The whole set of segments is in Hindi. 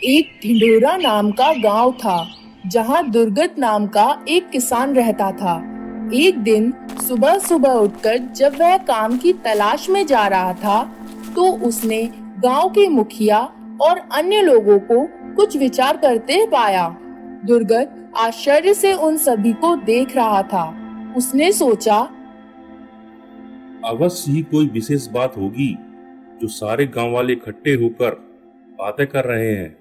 एक ढिंढोरा नाम का गांव था, जहां दुर्गत नाम का एक किसान रहता था। एक दिन सुबह सुबह उठकर जब वह काम की तलाश में जा रहा था, तो उसने गांव के मुखिया और अन्य लोगों को कुछ विचार करते पाया। दुर्गत आश्चर्य से उन सभी को देख रहा था। उसने सोचा, अवश्य ही कोई विशेष बात होगी जो सारे गांव वाले इकट्ठे होकर बातें कर रहे हैं।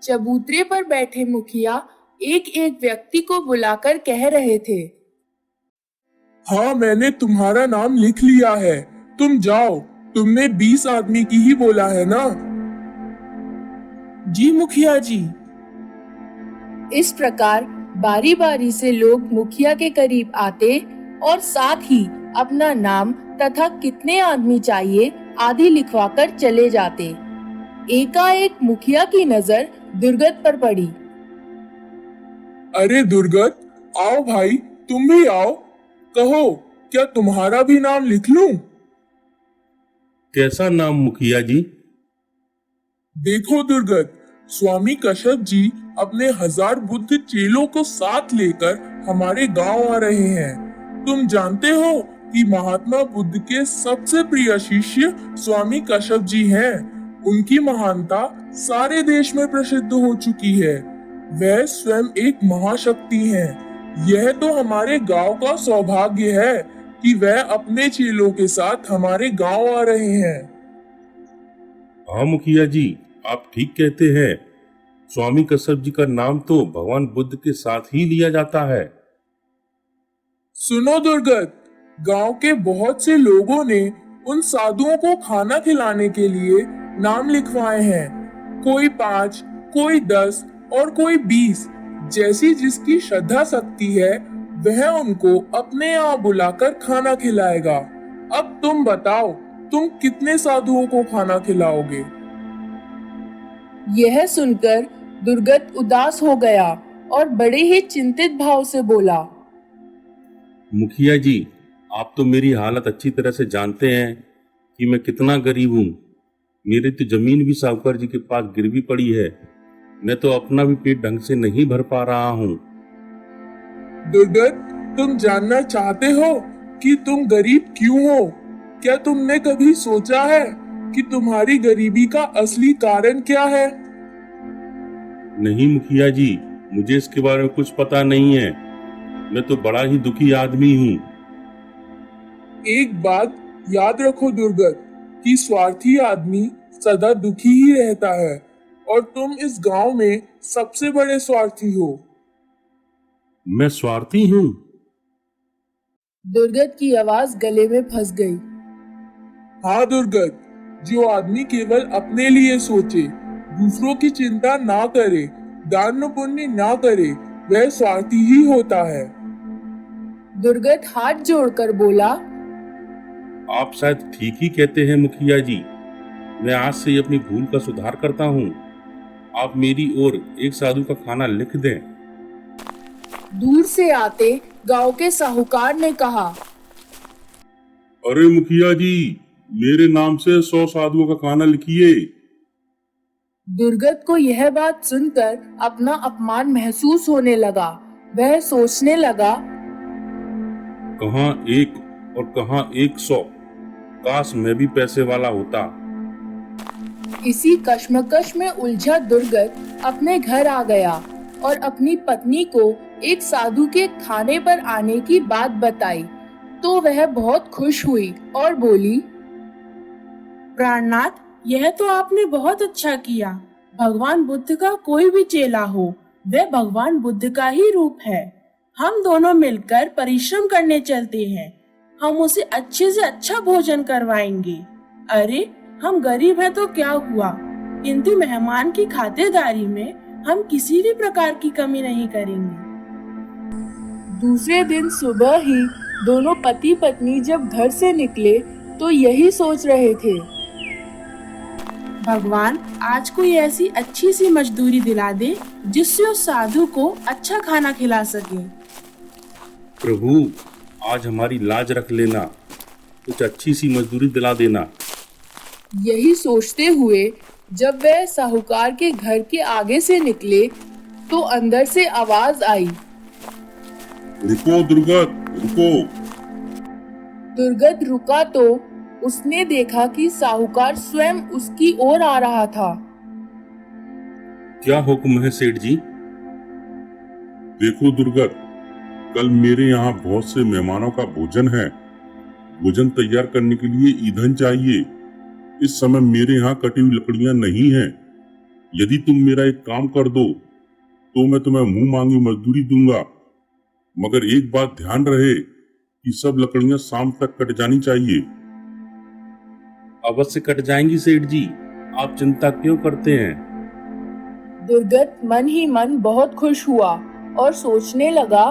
चबूतरे पर बैठे मुखिया एक एक व्यक्ति को बुलाकर कह रहे थे, हाँ, मैंने तुम्हारा नाम लिख लिया है। तुम जाओ। तुमने 20 आदमी की ही बोला है ना? जी मुखिया जी। इस प्रकार बारी बारी से लोग मुखिया के करीब आते और साथ ही अपना नाम तथा कितने आदमी चाहिए आदि लिखवाकर चले जाते। एकाएक मुखिया की नजर दुर्गत पर पड़ी। अरे दुर्गत, आओ भाई, तुम भी आओ। कहो, क्या तुम्हारा भी नाम लिख लूं? कैसा नाम मुखिया जी? देखो दुर्गत, स्वामी कश्यप जी अपने 1000 बुद्ध चेलों को साथ लेकर हमारे गांव आ रहे हैं। तुम जानते हो कि महात्मा बुद्ध के सबसे प्रिय शिष्य स्वामी कश्यप जी हैं। उनकी महानता सारे देश में प्रसिद्ध हो चुकी है। वह स्वयं एक महाशक्ति हैं। यह तो हमारे गांव का सौभाग्य है कि वह अपने चेलों के साथ हमारे गांव आ रहे हैं। हाँ मुखिया जी, आप ठीक कहते हैं। स्वामी कश्यप जी का नाम तो भगवान बुद्ध के साथ ही लिया जाता है। सुनो दुर्गत, गांव के बहुत से लोगों ने उन साधुओं को खाना खिलाने के लिए नाम लिखवाए हैं। कोई 5, कोई 10 और कोई 20, जैसी जिसकी श्रद्धा शक्ति है वह उनको अपने यहाँ बुलाकर खाना खिलाएगा। अब तुम बताओ, तुम कितने साधुओं को खाना खिलाओगे? यह सुनकर दुर्गत उदास हो गया और बड़े ही चिंतित भाव से बोला, मुखिया जी, आप तो मेरी हालत अच्छी तरह से जानते हैं कि मैं कितना गरीब हूँ। मेरी तो जमीन भी साहूकार जी के पास गिरवी पड़ी है। मैं तो अपना भी पेट ढंग से नहीं भर पा रहा हूँ। दुर्गत, तुम जानना चाहते हो कि तुम गरीब क्यों हो? क्या तुमने कभी सोचा है कि तुम्हारी गरीबी का असली कारण क्या है? नहीं मुखिया जी, मुझे इसके बारे में कुछ पता नहीं है। मैं तो बड़ा ही दुखी आदमी हूँ। एक बात याद रखो दुर्गत, कि स्वार्थी आदमी सदा दुखी ही रहता है और तुम इस गांव में सबसे बड़े स्वार्थी हो। मैं स्वार्थी हूँ? दुर्गत की आवाज गले में फंस गई। हाँ दुर्गत, जो आदमी केवल अपने लिए सोचे, दूसरों की चिंता ना करे, दान पुण्य ना करे, वह स्वार्थी ही होता है। दुर्गत हाथ जोड़कर बोला, आप शायद ठीक ही कहते हैं मुखिया जी। मैं आज से ही अपनी भूल का सुधार करता हूँ। आप मेरी ओर एक साधु का खाना लिख दें। दूर से आते गांव के साहूकार ने कहा, अरे मुखिया जी, मेरे नाम से 100 साधुओं का खाना लिखिए। दुर्गत को यह बात सुनकर अपना अपमान महसूस होने लगा। वह सोचने लगा, कहाँ 1 और कहाँ 100। काश मैं भी पैसे वाला होता। इसी कश्मकश में उलझा दुर्गत अपने घर आ गया और अपनी पत्नी को एक साधु के खाने पर आने की बात बताई। तो वह बहुत खुश हुई और बोली, प्राणनाथ, यह तो आपने बहुत अच्छा किया। भगवान बुद्ध का कोई भी चेला हो, वह भगवान बुद्ध का ही रूप है। हम दोनों मिलकर परिश्रम करने चलते हैं। हम उसे अच्छे से अच्छा भोजन करवाएंगे। अरे, हम गरीब हैं तो क्या हुआ, किंतु मेहमान की खातिरदारी में हम किसी भी प्रकार की कमी नहीं करेंगे। दूसरे दिन सुबह ही दोनों पति पत्नी जब घर से निकले तो यही सोच रहे थे, भगवान आज कोई ऐसी अच्छी सी मजदूरी दिला दे जिससे उस साधु को अच्छा खाना खिला सके। प्रभु, आज हमारी लाज रख लेना, कुछ अच्छी सी मजदूरी दिला देना। यही सोचते हुए जब वह साहूकार के घर के आगे से निकले तो अंदर से आवाज आई, रुको दुर्गत, रुको। दुर्गत रुका तो उसने देखा कि साहूकार स्वयं उसकी ओर आ रहा था। क्या हुक्म है सेठ जी? देखो दुर्गत, कल मेरे यहाँ बहुत से मेहमानों का भोजन है। भोजन तैयार करने के लिए ईंधन चाहिए। इस समय मेरे यहाँ कटी हुई लकड़ियां नहीं हैं। यदि तुम मेरा एक काम कर दो तो मैं तुम्हें मुंह मांगी मजदूरी दूंगा, मगर एक बात ध्यान रहे कि सब लकड़ियां शाम तक कट जानी चाहिए। अवश्य कट जाएंगी सेठ जी, आप चिंता क्यों करते हैं? दुर्गत मन ही मन बहुत खुश हुआ और सोचने लगा,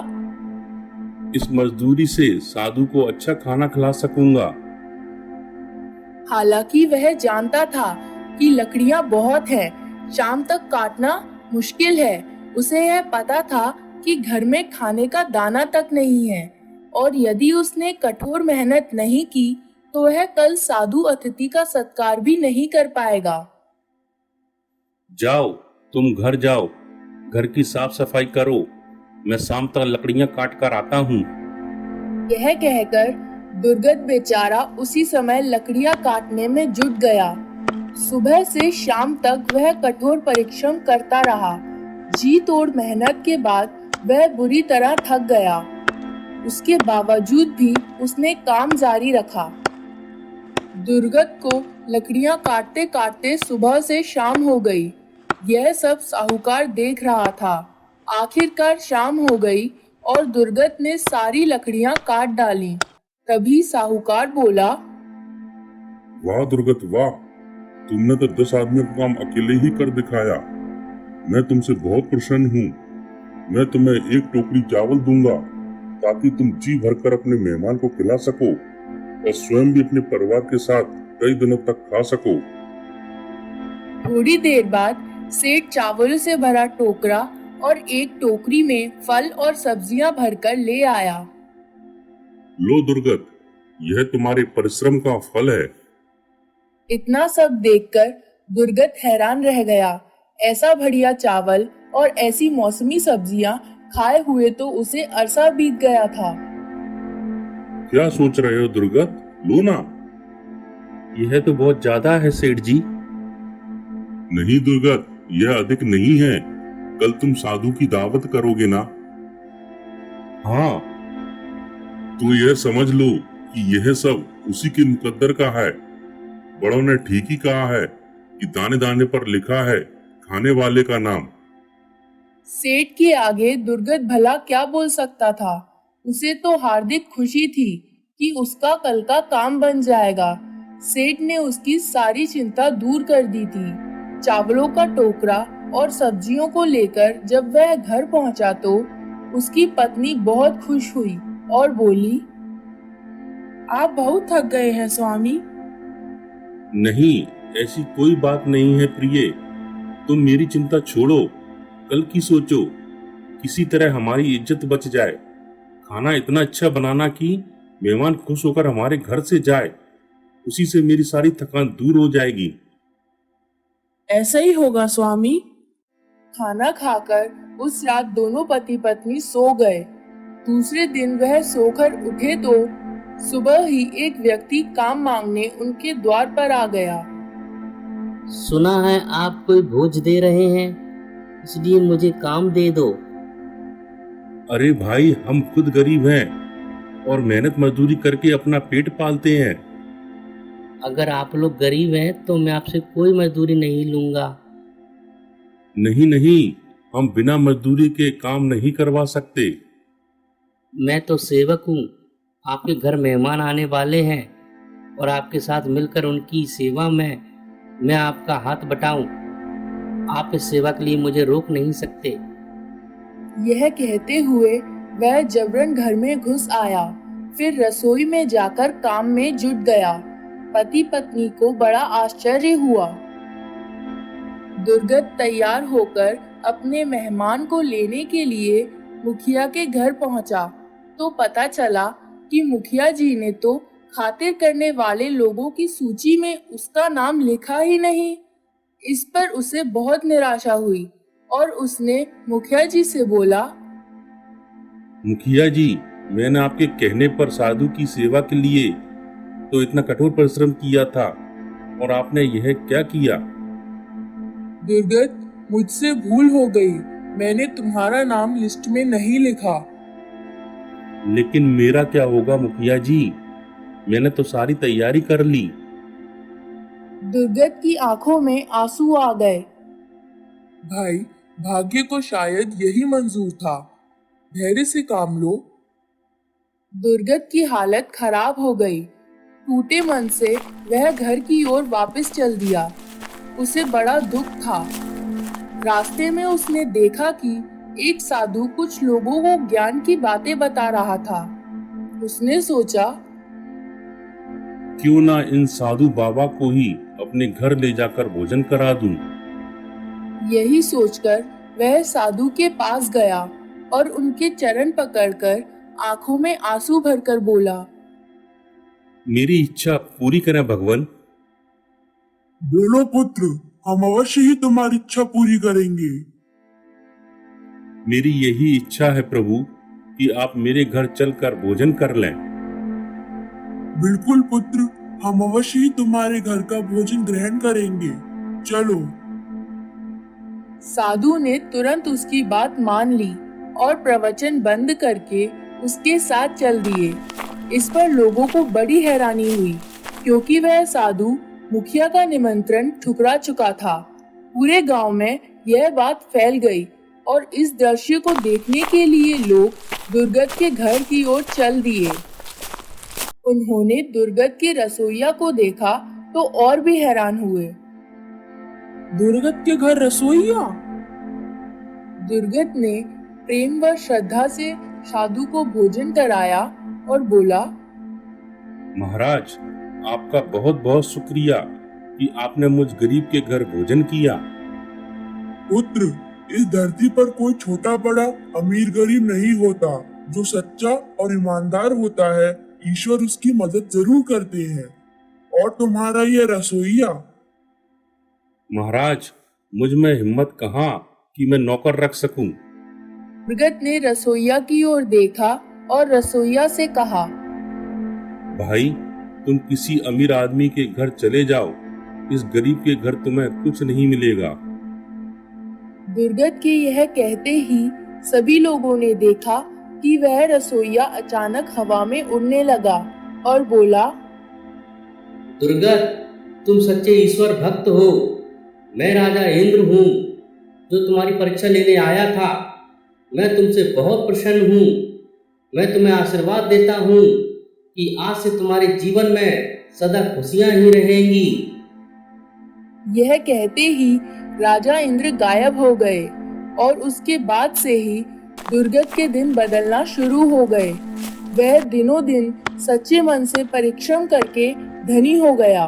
इस मजदूरी से साधु को अच्छा खाना खिला सकूंगा। हालांकि वह जानता था कि लकड़ियां बहुत हैं, शाम तक काटना मुश्किल है। उसे यह पता था कि घर में खाने का दाना तक नहीं है और यदि उसने कठोर मेहनत नहीं की तो वह कल साधु अतिथि का सत्कार भी नहीं कर पाएगा। जाओ, तुम घर जाओ, घर की साफ सफाई करो, मैं शाम तक लकड़ियां काट कर आता हूँ। यह कहकर दुर्गत बेचारा उसी समय लकड़ियां काटने में जुट गया। सुबह से शाम तक वह कठोर परिश्रम करता रहा। जी तोड़ मेहनत के बाद वह बुरी तरह थक गया। उसके बावजूद भी उसने काम जारी रखा। दुर्गत को लकड़ियां काटते काटते सुबह से शाम हो गई। यह सब साहूकार देख रहा था। आखिरकार शाम हो गई और दुर्गत ने सारी लकड़ियां काट डाली। तभी साहूकार बोला, वाह दुर्गत वाह, तुमने तो 10 आदमियों का काम अकेले ही कर दिखाया। मैं तुमसे बहुत प्रसन्न हूँ। मैं तुम्हें एक टोकरी चावल दूंगा ताकि तुम जी भरकर अपने मेहमान को खिला सको और स्वयं भी अपने परिवार के साथ कई दिनों तक खा सको। थोड़ी देर बाद सेठ चावल से भरा टोकरा और एक टोकरी में फल और सब्जियां भरकर ले आया। लो दुर्गत, यह तुम्हारे परिश्रम का फल है। इतना सब देखकर दुर्गत हैरान रह गया। ऐसा बढ़िया चावल और ऐसी मौसमी सब्जियां खाए हुए तो उसे अरसा बीत गया था। क्या सोच रहे हो दुर्गत, लो ना। यह तो बहुत ज्यादा है सेठ जी। नहीं दुर्गत, यह अधिक नहीं है। कल तुम साधु की दावत करोगे ना? हाँ। तो यह समझ लो कि यह सब उसी के मुकद्दर का है। बड़ों ने ठीक ही कहा है कि दाने दाने पर लिखा है खाने वाले का नाम। सेठ के आगे दुर्गत भला क्या बोल सकता था। उसे तो हार्दिक खुशी थी कि उसका कल का काम बन जाएगा। सेठ ने उसकी सारी चिंता दूर कर दी थी। चावलों का टोकरा और सब्जियों को लेकर जब वह घर पहुंचा तो उसकी पत्नी बहुत खुश हुई और बोली, आप बहुत थक गए हैं स्वामी। नहीं, ऐसी कोई बात नहीं है प्रिय, तुम मेरी चिंता छोड़ो, कल की सोचो। किसी तरह हमारी इज्जत बच जाए। खाना इतना अच्छा बनाना कि मेहमान खुश होकर हमारे घर से जाए। उसी से मेरी सारी थकान दूर हो जाएगी। ऐसा ही होगा स्वामी। खाना खाकर उस रात दोनों पति पत्नी सो गए। दूसरे दिन वह सोकर उठे तो सुबह ही एक व्यक्ति काम मांगने उनके द्वार पर आ गया। सुना है आप कोई भोज दे रहे हैं, इसलिए मुझे काम दे दो। अरे भाई, हम खुद गरीब हैं और मेहनत मजदूरी करके अपना पेट पालते हैं। अगर आप लोग गरीब हैं तो मैं आपसे कोई मजदूरी नहीं लूंगा। नहीं नहीं, हम बिना मजदूरी के काम नहीं करवा सकते। मैं तो सेवक हूँ। आपके घर मेहमान आने वाले हैं और आपके साथ मिलकर उनकी सेवा में मैं आपका हाथ बटाऊं। आप इस सेवा के लिए मुझे रोक नहीं सकते। यह कहते हुए वह जबरन घर में घुस आया। फिर रसोई में जाकर काम में जुट गया। पति पत्नी को बड़ा आश्चर्य हुआ। दुर्गत तैयार होकर अपने मेहमान को लेने के लिए मुखिया के घर पहुंचा तो पता चला कि मुखिया जी ने तो खातिर करने वाले लोगों की सूची में उसका नाम लिखा ही नहीं। इस पर उसे बहुत निराशा हुई और उसने मुखिया जी से बोला, मुखिया जी, मैंने आपके कहने पर साधु की सेवा के लिए तो इतना कठोर परिश्रम किया था, और आपने यह क्या किया? दुर्गत, मुझसे भूल हो गई। मैंने तुम्हारा नाम लिस्ट में नहीं लिखा। लेकिन मेरा क्या होगा मुखिया जी? मैंने तो सारी तैयारी कर ली। दुर्गत की आंखों में आंसू आ गए। भाई, भाग्य को शायद यही मंजूर था। धैर्य से काम लो। दुर्गत की हालत खराब हो गई। टूटे मन से वह घर की ओर वापस चल दिया। उसे बड़ा दुख था। रास्ते में उसने देखा कि एक साधु कुछ लोगों को ज्ञान की बातें बता रहा था। उसने सोचा, क्यों ना इन साधु बाबा को ही अपने घर ले जाकर भोजन करा दूं। यही सोचकर वह साधु के पास गया और उनके चरण पकड़कर आंखों में आंसू भरकर बोला, मेरी इच्छा पूरी करें भगवान। बोलो पुत्र, हम अवश्य ही तुम्हारी इच्छा पूरी करेंगे। मेरी यही इच्छा है प्रभु कि आप मेरे घर चलकर भोजन कर लें। बिल्कुल पुत्र, हम अवश्य ही तुम्हारे घर का भोजन ग्रहण करेंगे। चलो। साधु ने तुरंत उसकी बात मान ली और प्रवचन बंद करके उसके साथ चल दिए। इस पर लोगों को बड़ी हैरानी हुई, क्योंकि वह साधु मुखिया का निमंत्रण ठुकरा चुका था। पूरे गांव में यह बात फैल गई और इस दृश्य को देखने के लिए लोग दुर्गत के घर की ओर चल दिए। उन्होंने दुर्गत के रसोइया को देखा तो और भी हैरान हुए। दुर्गत के घर रसोइया? दुर्गत ने प्रेम व श्रद्धा से साधु को भोजन कराया और बोला, महाराज, आपका बहुत बहुत शुक्रिया कि आपने मुझ गरीब के घर भोजन किया। पुत्र, इस धरती पर कोई छोटा बड़ा अमीर गरीब नहीं होता। जो सच्चा और ईमानदार होता है, ईश्वर उसकी मदद जरूर करते हैं। और तुम्हारा ये रसोइया? महाराज, मुझ में हिम्मत कहाँ कि मैं नौकर रख सकूं। दुर्गत ने रसोइया की ओर देखा और रसोइया से कहा, भाई, तुम किसी अमीर आदमी के घर चले जाओ, इस गरीब के घर तुम्हें कुछ नहीं मिलेगा। दुर्गत के यह कहते ही सभी लोगों ने देखा कि वह रसोइया अचानक हवा में उड़ने लगा और बोला, दुर्गत, तुम सच्चे ईश्वर भक्त हो। मैं राजा इंद्र हूँ, जो तुम्हारी परीक्षा लेने आया था। मैं तुमसे बहुत प्रसन्न हूँ। मैं तुम्हें आशीर्वाद देता हूँ कि आज से तुम्हारे जीवन में सदा खुशियां ही रहेंगी। यह कहते ही राजा इंद्र गायब हो गए और उसके बाद से ही दुर्गत के दिन बदलना शुरू हो गए। वह दिनों दिन सच्चे मन से परिश्रम करके धनी हो गया।